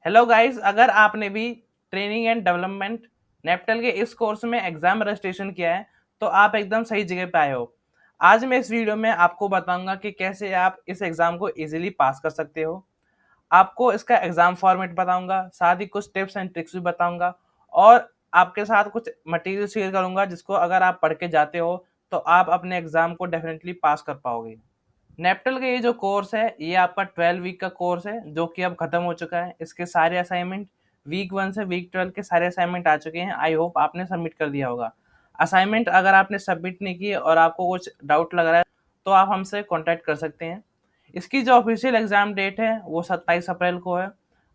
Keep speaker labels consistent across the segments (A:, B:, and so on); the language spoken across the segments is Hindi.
A: हेलो गाइस, अगर आपने भी ट्रेनिंग एंड डेवलपमेंट नेप्टल के इस कोर्स में एग्जाम रजिस्ट्रेशन किया है तो आप एकदम सही जगह पे आए हो। आज मैं इस वीडियो में आपको बताऊंगा कि कैसे आप इस एग्जाम को इजीली पास कर सकते हो। आपको इसका एग्जाम फॉर्मेट बताऊंगा, साथ ही कुछ टिप्स एंड ट्रिक्स भी बताऊंगा और आपके साथ कुछ मटेरियल शेयर करूंगा जिसको अगर आप पढ़ के जाते हो तो आप अपने एग्जाम को डेफिनेटली पास कर पाओगे। नेप्टल का ये जो कोर्स है ये आपका 12 वीक का कोर्स है जो कि अब खत्म हो चुका है। इसके सारे असाइनमेंट वीक 1 से वीक 12 के सारे असाइनमेंट आ चुके हैं। आई होप आपने सबमिट कर दिया होगा। असाइनमेंट अगर आपने सबमिट नहीं किए और आपको कुछ डाउट लग रहा है तो आप हमसे कांटेक्ट कर सकते हैं। इसकी जो ऑफिशियल एग्जाम डेट है वो 27 अप्रैल को है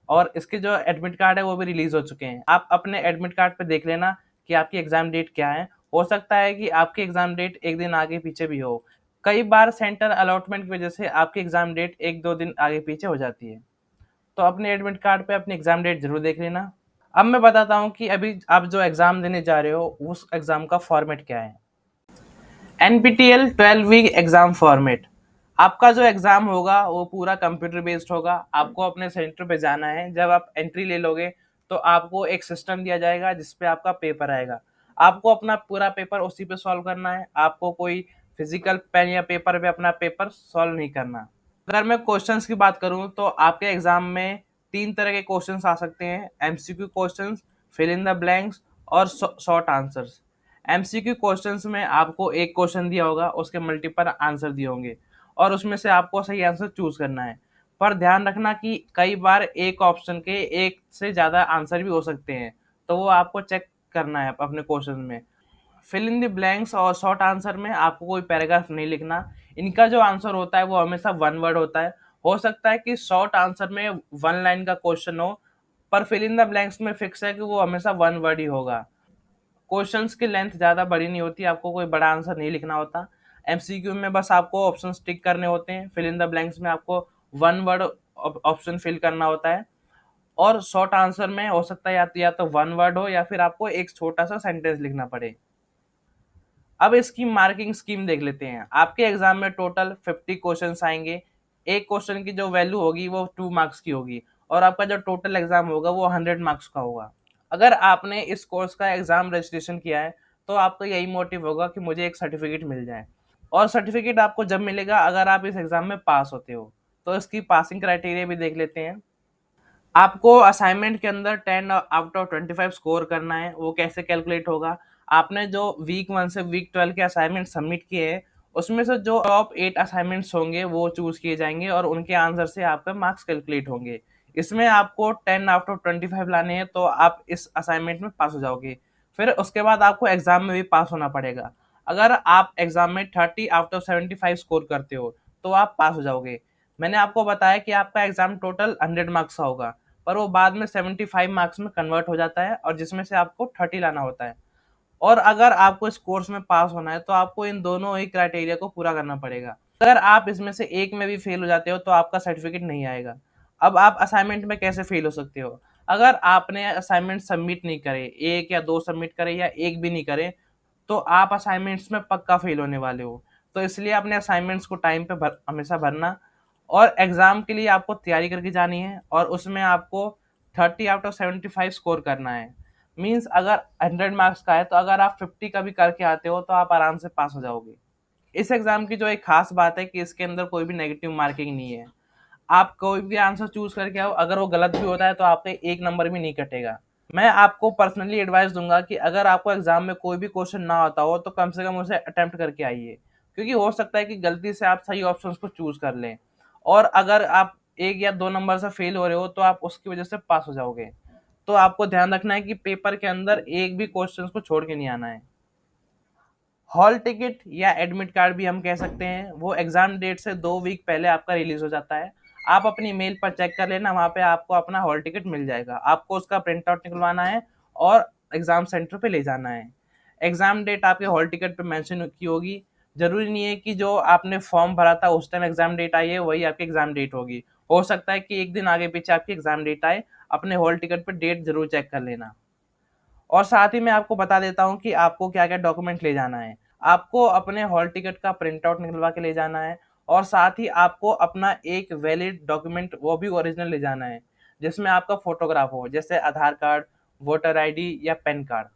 A: और इसके जो एडमिट कार्ड है वो भी रिलीज हो चुके हैं। आप अपने एडमिट कार्ड पे देख लेना कि आपकी एग्जाम डेट क्या है। हो सकता है कि आपकी एग्जाम डेट एक दिन आगे पीछे भी हो। कई बार सेंटर अलॉटमेंट की वजह से आपकी एग्जाम डेट एक दो दिन आगे पीछे हो जाती है। तो अपने एडमिट कार्ड पे अपनी एग्जाम डेट जरूर देख लेना। अब मैं बताता हूँ कि अभी आप जो एग्जाम देने जा रहे हो उस एग्जाम का फॉर्मेट क्या है। NPTEL 12 week exam format. आपका जो एग्जाम होगा वो पूरा कंप्यूटर बेस्ड होगा। आपको अपने सेंटर पे जाना है। जब आप एंट्री ले लोगे तो आपको एक सिस्टम दिया जाएगा जिसपे आपका पेपर आएगा। आपको अपना पूरा पेपर उसी पे सॉल्व करना है। आपको कोई फिजिकल पेन या पेपर पे अपना पेपर सॉल्व नहीं करना। अगर मैं क्वेश्चंस की बात करूं तो आपके एग्जाम में तीन तरह के क्वेश्चंस आ सकते हैं। MCQ questions, fill in the blanks और शॉर्ट आंसर्स। एमसीक्यू क्वेश्चंस में आपको एक क्वेश्चन दिया होगा, उसके मल्टीपल आंसर दिए होंगे और उसमें से आपको सही आंसर चूज करना है। पर ध्यान रखना कि कई बार एक ऑप्शन के एक से ज्यादा आंसर भी हो सकते हैं, तो वो आपको चेक करना है अपने क्वेश्चन में। फिल इन द ब्लैंक्स और शॉर्ट आंसर में आपको कोई पैराग्राफ नहीं लिखना। इनका जो आंसर होता है वो हमेशा वन वर्ड होता है। हो सकता है कि शॉर्ट आंसर में वन लाइन का क्वेश्चन हो, पर फिल इन द ब्लैंक्स में फिक्स है कि वो हमेशा वन वर्ड ही होगा। क्वेश्चंस की लेंथ ज़्यादा बड़ी नहीं होती, आपको कोई बड़ा आंसर नहीं लिखना होता। एमसीक्यू में बस आपको ऑप्शन टिक करने होते हैं। फिल इन द ब्लैंक्स में आपको वन वर्ड ऑप्शन फिल करना होता है और शॉर्ट आंसर में हो सकता है या तो वन वर्ड हो या फिर आपको एक छोटा सा सेंटेंस लिखना पड़े। अब इसकी मार्किंग स्कीम देख लेते हैं। आपके एग्जाम में टोटल 50 क्वेश्चंस आएंगे। एक क्वेश्चन की जो वैल्यू होगी वो 2 मार्क्स की होगी और आपका जो टोटल एग्जाम होगा वो 100 मार्क्स का होगा। अगर आपने इस कोर्स का एग्जाम रजिस्ट्रेशन किया है तो आपका यही मोटिव होगा कि मुझे एक सर्टिफिकेट मिल जाए। और सर्टिफिकेट आपको जब मिलेगा अगर आप इस एग्जाम में पास होते हो। तो इसकी पासिंग क्राइटेरिया भी देख लेते हैं। आपको असाइनमेंट के अंदर 10 आउट ऑफ 25 स्कोर करना है। वो कैसे कैलकुलेट होगा? आपने जो वीक 1 से वीक 12 के असाइनमेंट सबमिट किए हैं उसमें से जो टॉप 8 असाइनमेंट्स होंगे वो चूज किए जाएंगे और उनके आंसर से आपके मार्क्स कैलकुलेट होंगे। इसमें आपको 10 आउट ऑफ 25 लाने हैं तो आप इस असाइनमेंट में पास हो जाओगे। फिर उसके बाद आपको एग्जाम में भी पास होना पड़ेगा। अगर आप एग्जाम में 30 आउट ऑफ 75 स्कोर करते हो तो आप पास हो जाओगे। मैंने आपको बताया कि आपका एग्जाम टोटल 100 मार्क्स का होगा, पर वो बाद में 75 मार्क्स में कन्वर्ट हो जाता है और जिसमें से आपको 30 लाना होता है। और अगर आपको इस कोर्स में पास होना है तो आपको इन दोनों ही क्राइटेरिया को पूरा करना पड़ेगा। अगर आप इसमें से एक में भी फेल हो जाते हो तो आपका सर्टिफिकेट नहीं आएगा। अब आप असाइनमेंट में कैसे फेल हो सकते हो? अगर आपने असाइनमेंट सबमिट नहीं करे, एक या दो सबमिट करे या एक भी नहीं करे, तो आप असाइनमेंट्स में पक्का फेल होने वाले हो। तो इसलिए अपने असाइनमेंट्स को टाइम पे हमेशा भरना और एग्जाम के लिए आपको तैयारी करके जानी है और उसमें आपको 30 आउट ऑफ 75 स्कोर करना है। मीन्स अगर 100 मार्क्स का है तो अगर आप 50 का भी करके आते हो तो आप आराम से पास हो जाओगे। इस एग्जाम की जो एक खास बात है कि इसके अंदर कोई भी नेगेटिव मार्किंग नहीं है। आप कोई भी आंसर चूज करके आओ, अगर वो गलत भी होता है तो आपके एक नंबर भी नहीं कटेगा। मैं आपको पर्सनली एडवाइस दूंगा कि अगर आपको एग्जाम में कोई भी क्वेश्चन ना आता हो तो कम से कम उसे अटेम्प्ट करके आइए, क्योंकि हो सकता है कि गलती से आप सही ऑप्शंस को चूज कर लें और अगर आप एक या दो नंबर से फेल हो रहे हो तो आप उसकी वजह से पास हो जाओगे। तो आपको ध्यान रखना है कि पेपर के अंदर एक भी क्वेश्चन को छोड़ के नहीं आना है। हॉल टिकट या एडमिट कार्ड भी हम कह सकते हैं, वो एग्जाम डेट से 2 वीक पहले आपका रिलीज हो जाता है। आप अपनी मेल पर चेक कर लेना, वहाँ पे आपको अपना हॉल टिकट मिल जाएगा। आपको उसका प्रिंट आउट निकलवाना है और एग्जाम सेंटर पे ले जाना है। एग्जाम डेट आपके हॉल टिकट पे मेंशन की होगी। जरूरी नहीं है कि जो आपने फॉर्म भरा था उस टाइम एग्जाम डेट आई है वही आपकी एग्जाम डेट होगी। हो सकता है कि एक दिन आगे पीछे आपकी एग्जाम डेट आए। अपने हॉल टिकट पे डेट जरूर चेक कर लेना। और साथ ही मैं आपको बता देता हूँ कि आपको क्या क्या डॉक्यूमेंट ले जाना है। आपको अपने हॉल टिकट का प्रिंट आउट निकलवा के ले जाना है और साथ ही आपको अपना एक वैलिड डॉक्यूमेंट वो भी ओरिजिनल ले जाना है। जिसमें आपका फोटोग्राफ हो, जैसे आधार कार्ड, वोटर आईडी या पैन कार्ड।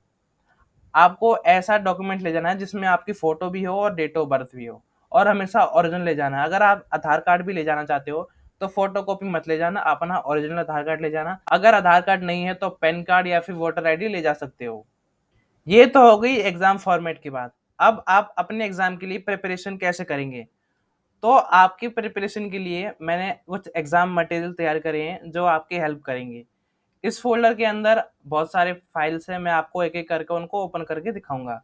A: आपको ऐसा डॉक्यूमेंट ले जाना है जिसमें आपकी फोटो भी हो और डेट ऑफ बर्थ भी हो, और हमेशा ओरिजिनल ले जाना है। अगर आप आधार कार्ड भी ले जाना चाहते हो तो फोटो कॉपी मत ले जाना, अपना ओरिजिनल आधार कार्ड ले जाना। अगर आधार कार्ड नहीं है तो पैन कार्ड या फिर वोटर आईडी ले जा सकते हो। ये तो हो गई एग्जाम फॉर्मेट की बात। अब आप अपने एग्जाम के लिए प्रिपरेशन कैसे करेंगे? तो आपकी प्रिपरेशन के लिए मैंने कुछ एग्जाम मटेरियल तैयार करे हैं जो आपकी हेल्प करेंगे। इस फ़ोल्डर के अंदर बहुत सारे फाइल्स हैं, मैं आपको एक-एक करके उनको ओपन करके दिखाऊँगा।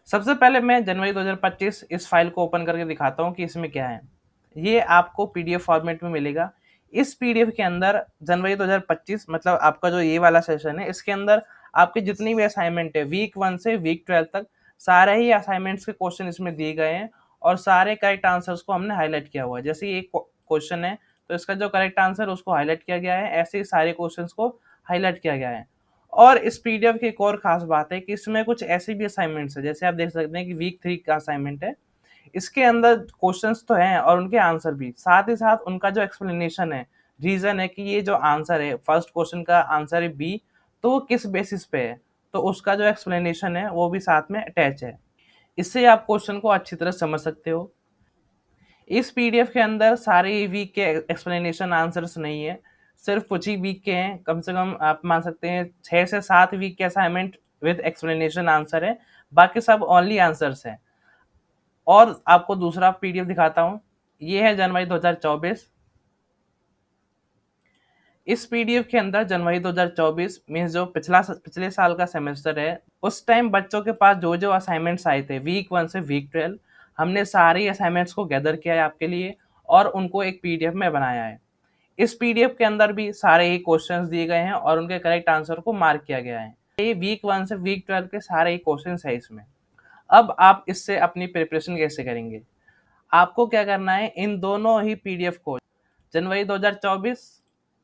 A: सबसे पहले मैं जनवरी 2025 इस फाइल को ओपन करके दिखाता हूँ कि इसमें क्या है। ये आपको पीडीएफ फॉर्मेट में मिलेगा। इस पीडीएफ के अंदर जनवरी 2025 मतलब आपका जो ये वाला सेशन है, इसके अंदर आपके जितनी भी असाइनमेंट है वीक 1 से वीक 12 तक, सारे ही असाइनमेंट्स के क्वेश्चन इसमें दिए गए हैं और सारे करेक्ट आंसर्स को हमने हाइलाइट किया हुआ है। जैसे ये क्वेश्चन है तो इसका जो करेक्ट आंसर है उसको हाइलाइट किया गया है, ऐसे ही सारे क्वेश्चंस को हाइलाइट किया गया है। और इस पीडीएफ की एक और खास बात है कि इसमें कुछ ऐसे भी असाइनमेंट्स हैं, जैसे आप देख सकते हैं कि वीक 3 का असाइनमेंट है। इसके अंदर क्वेश्चंस तो हैं और उनके आंसर भी, साथ ही साथ उनका जो एक्सप्लेनेशन है, रीज़न है कि ये जो आंसर है, फर्स्ट क्वेश्चन का आंसर है बी, तो वो किस बेसिस पे है, तो उसका जो एक्सप्लेनेशन है वो भी साथ में अटैच है। इससे आप क्वेश्चन को अच्छी तरह समझ सकते हो। इस पीडीएफ के अंदर सारे वीक के एक्सप्लेनेशन आंसर्स नहीं है, सिर्फ कुछ ही वीक के हैं। कम से कम आप मान सकते हैं 6 से 7 वीक के असाइनमेंट विद एक्सप्लेनेशन आंसर है, बाकी सब ओनली आंसर्स हैं। और आपको दूसरा पीडीएफ दिखाता हूँ, ये है जनवरी 2024। इस पीडीएफ के अंदर जनवरी 2024 मीन्स जो पिछले साल का सेमेस्टर है, उस टाइम बच्चों के पास जो जो असाइनमेंट्स आए थे वीक 1 से वीक 12, हमने सारे असाइनमेंट्स को गैदर किया है आपके लिए और उनको एक पीडीएफ में बनाया है। इस पीडीएफ के अंदर भी सारे ही क्वेश्चंस दिए गए हैं और उनके करेक्ट आंसर को मार्क किया गया है। ये वीक 1 से वीक 12 के सारे ही क्वेश्चंस है इसमें। अब आप इससे अपनी प्रिपरेशन कैसे करेंगे? आपको क्या करना है, इन दोनों ही पीडीएफ को जनवरी 2024,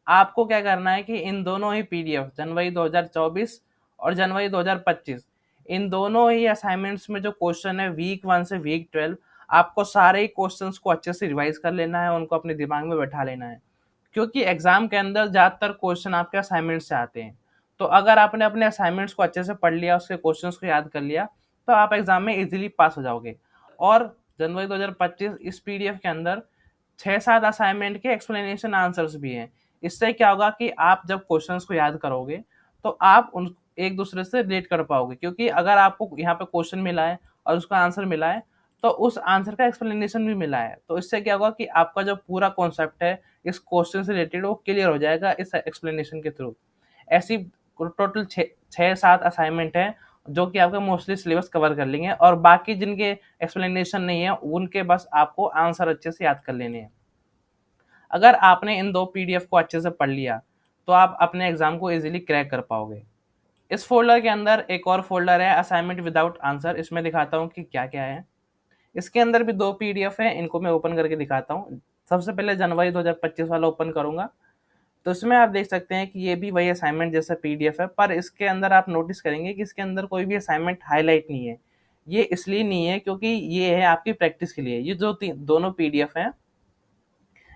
A: आपको क्या करना है कि इन दोनों ही पीडीएफ जनवरी 2024 और जनवरी 2025, इन दोनों ही असाइनमेंट्स में जो क्वेश्चन है वीक 1 से वीक 12, आपको सारे ही क्वेश्चंस को अच्छे से रिवाइज कर लेना है, उनको अपने दिमाग में बैठा लेना है। क्योंकि एग्जाम के अंदर ज़्यादातर क्वेश्चन आपके असाइनमेंट से आते हैं। तो अगर आपने अपने असाइनमेंट्स को अच्छे से पढ़ लिया, उसके क्वेश्चंस को याद कर लिया, तो आप एग्जाम में इजीली पास हो जाओगे। और जनवरी 2025 इस पीडीएफ के अंदर 6-7 असाइनमेंट के एक्सप्लेनेशन आंसर्स भी हैं। इससे क्या होगा कि आप जब क्वेश्चंस को याद करोगे, तो आप उन एक दूसरे से रिलेट कर पाओगे, क्योंकि अगर आपको यहाँ पे क्वेश्चन मिला है और उसका आंसर मिला है, तो उस आंसर का एक्सप्लेनेशन भी मिला है। तो इससे क्या होगा कि आपका जो पूरा कॉन्सेप्ट है इस क्वेश्चन से रिलेटेड वो क्लियर हो जाएगा इस एक्सप्लेनेशन के थ्रू। ऐसी टोटल 6-7 असाइनमेंट है जो कि आपका मोस्टली सिलेबस कवर कर लेंगे, और बाकी जिनके एक्सप्लेनेशन नहीं है उनके बस आपको आंसर अच्छे से याद कर लेने हैं। अगर आपने इन 2 पीडीएफ को अच्छे से पढ़ लिया, तो आप अपने एग्जाम को इजीली क्रैक कर पाओगे। इस फ़ोल्डर के अंदर एक और फ़ोल्डर है असाइनमेंट विदाउट आंसर, इसमें दिखाता हूँ कि क्या-क्या है। इसके अंदर भी 2 पीडीएफ हैं, इनको मैं ओपन करके दिखाता हूँ। सबसे पहले जनवरी 2025 वाला ओपन करूँगा, तो इसमें आप देख सकते हैं कि ये भी वही असाइनमेंट जैसा पीडीएफ है, पर इसके अंदर आप नोटिस करेंगे कि इसके अंदर कोई भी असाइनमेंट हाइलाइट नहीं है। ये इसलिए नहीं है क्योंकि ये है आपकी प्रैक्टिस के लिए। ये जो दोनों पीडीएफ हैं,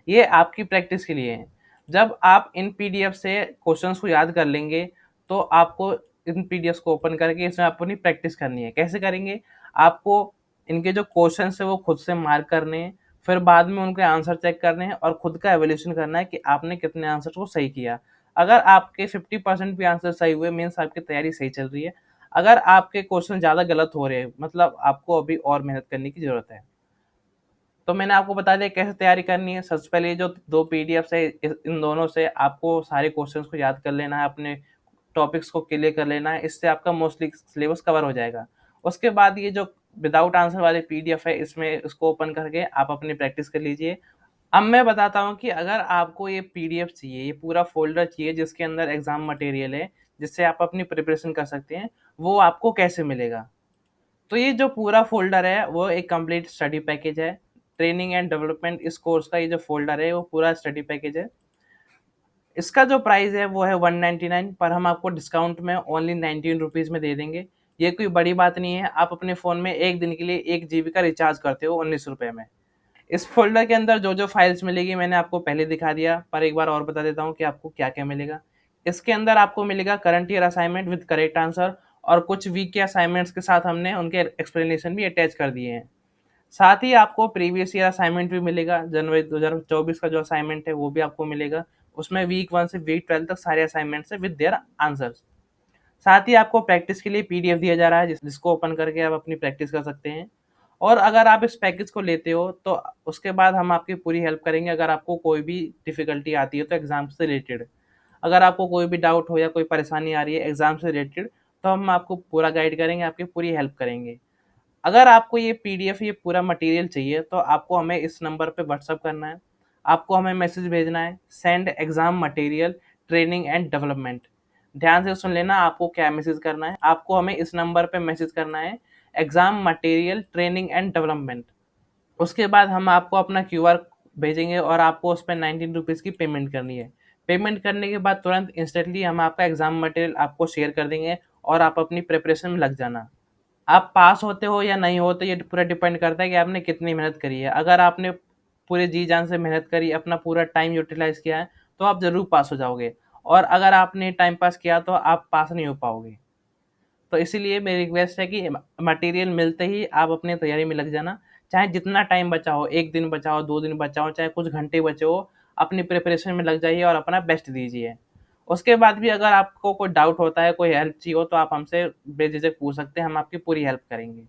A: ये आपकी प्रैक्टिस के लिए है। जब आप इन पीडीएफ से क्वेश्चंस को याद कर लेंगे, तो आपको इन पीडीएफ्स को ओपन करके इसमें अपनी प्रैक्टिस करनी है। कैसे करेंगे? आपको इनके जो क्वेश्चंस है वो खुद से मार्क करने हैं, फिर बाद में उनके आंसर चेक करने हैं और खुद का इवैल्यूएशन करना है कि आपने कितने आंसर को सही किया। अगर आपके 50% भी आंसर सही हुए, मीन्स आपकी तैयारी सही चल रही है। अगर आपके क्वेश्चन ज़्यादा गलत हो रहे हैं, मतलब आपको अभी और मेहनत करने की ज़रूरत है। तो मैंने आपको बता दिया कैसे तैयारी करनी है। सबसे पहले ये जो 2 पीडीएफ्स है, इन दोनों से आपको सारे क्वेश्चंस को याद कर लेना है, अपने टॉपिक्स को क्लियर कर लेना है, इससे आपका मोस्टली सिलेबस कवर हो जाएगा। उसके बाद ये जो विदाउट आंसर वाले पीडीएफ है, इसमें इसको ओपन करके आप अपनी प्रैक्टिस कर लीजिए। अब मैं बताता हूँ कि अगर आपको ये पीडीएफ चाहिए, ये पूरा फ़ोल्डर चाहिए जिसके अंदर एग्ज़ाम मटेरियल है, जिससे आप अपनी प्रिपरेशन कर सकते हैं, वो आपको कैसे मिलेगा? तो ये जो पूरा फ़ोल्डर है वो एक कंप्लीट स्टडी पैकेज है। ट्रेनिंग एंड डेवलपमेंट इस कोर्स का ये जो फ़ोल्डर है वो पूरा स्टडी पैकेज है। इसका जो प्राइस है वो है 199, पर हम आपको डिस्काउंट में ओनली 19 रुपीज़ में दे देंगे। ये कोई बड़ी बात नहीं है, आप अपने फ़ोन में 1 दिन के लिए 1 जीबी का रिचार्ज करते हो 19 रुपए में। इस फ़ोल्डर के अंदर जो-जो फाइल्स मिलेगी मैंने आपको पहले दिखा दिया, पर एक बार और बता देता हूँ कि आपको क्या-क्या मिलेगा। इसके अंदर आपको मिलेगा current year assignment with correct answer और कुछ वीक के असाइनमेंट्स के साथ हमने उनके एक्सप्लेनेशन भी अटैच कर दिए हैं। साथ ही आपको प्रीवियस ईयर असाइनमेंट भी मिलेगा, जनवरी 2024 का जो असाइनमेंट है वो भी आपको मिलेगा। उसमें वीक 1 से वीक 12 तक सारे असाइनमेंट्स हैं विद देयर आंसर्स। साथ ही आपको प्रैक्टिस के लिए पीडीएफ दिया जा रहा है जिसको ओपन करके आप अपनी प्रैक्टिस कर सकते हैं। और अगर आप इस पैकेज को लेते हो तो उसके बाद हम आपकी पूरी हेल्प करेंगे अगर आपको कोई भी डिफ़िकल्टी आती है तो एग्ज़ाम से रिलेटेड। अगर आपको कोई भी डाउट हो या कोई परेशानी आ रही है एग्ज़ाम से रिलेटेड तो हम आपको पूरा गाइड करेंगे, आपकी पूरी हेल्प करेंगे। अगर आपको ये पीडीएफ ये पूरा मटेरियल चाहिए तो आपको हमें इस नंबर पे व्हाट्सएप करना है। आपको हमें मैसेज भेजना है, send exam material training and development. ध्यान से सुन लेना आपको क्या मैसेज करना है। आपको हमें इस नंबर पे मैसेज करना है exam material training and development. उसके बाद हम आपको अपना क्यूआर भेजेंगे और आपको उस पे 19 रुपीज़ की पेमेंट करनी है। पेमेंट करने के बाद तुरंत इंस्टेंटली हम आपका एग्ज़ाम मटेरियल आपको शेयर कर देंगे और आप अपनी प्रिपरेशन में लग जाना। आप पास होते हो या नहीं होते ये पूरा डिपेंड करता है कि आपने कितनी मेहनत करी है। अगर आपने पूरे जी-जान से मेहनत करी, अपना पूरा टाइम यूटिलाइज़ किया है, तो आप ज़रूर पास हो जाओगे और अगर आपने टाइम पास किया तो आप पास नहीं हो पाओगे। तो इसीलिए मेरी रिक्वेस्ट है कि मटेरियल मिलते ही आप अपनी तैयारी में लग जाना। चाहे जितना टाइम बचा हो, 1 दिन बचा हो, 2 दिन बचा हो, चाहे कुछ घंटे बचे हो, अपनी प्रिपरेशन में लग जाइए और अपना बेस्ट दीजिए। उसके बाद भी अगर आपको कोई डाउट होता है, कोई हेल्प चाहिए हो, तो आप हमसे बेझिझक पूछ सकते हैं, हम आपकी पूरी हेल्प करेंगे।